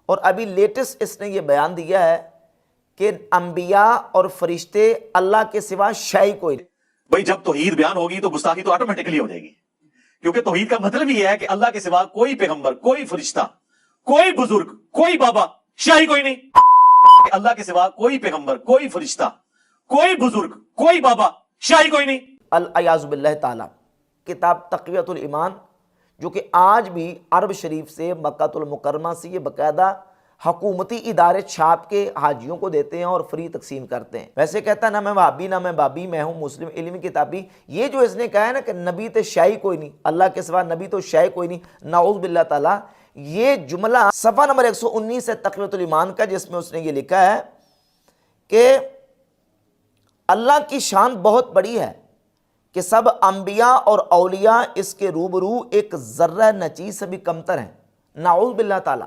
और अभी लेटेस्ट इसने ये बयान दिया है कि अंबिया और फरिश्ते अल्लाह के सिवा शै कोई नहीं। भाई जब तौहीद बयान होगी तो गुस्ताखी तो ऑटोमेटिकली हो जाएगी, क्योंकि तौहीद का मतलब ही है कि अल्लाह के सिवा कोई पैगंबर, कोई फरिश्ता, कोई बुजुर्ग, कोई बाबा, शाही कोई नहीं। अल्लाह के सिवा कोई पैगंबर, कोई फरिश्ता, कोई बुजुर्ग, कोई बाबा, शाही कोई नहीं। अल-अयाज़ु बिल्लाह ताला किताब तक़वियतुल ईमान, जो कि आज भी अरब शरीफ से मक्कातुल मुकर्रमा से ये बाकायदा हकूमती इदारे छाप के हाजियों को देते हैं और फ्री तकसीम करते हैं। वैसे कहता ना मैं वहाबी ना मैं बाबी, मैं हूँ मुस्लिम इल्मी किताबी। ये जो इसने कहा है ना कि नबी तो शाही कोई नहीं, अल्लाह के सिवा नबी तो शाही कोई नहीं, नाऊज़ बिल्लाह ताला, ये जुमला सफ़ा नंबर 119 है तक़वियतुल ईमान का, जिसमें उसने ये लिखा है कि अल्लाह की शान बहुत बड़ी है कि सब अंबिया और औलिया इसके रूबरू एक ज़र्रा नचीज़ से भी कमतर हैं। नाऊज़ बिल्लाह ताला।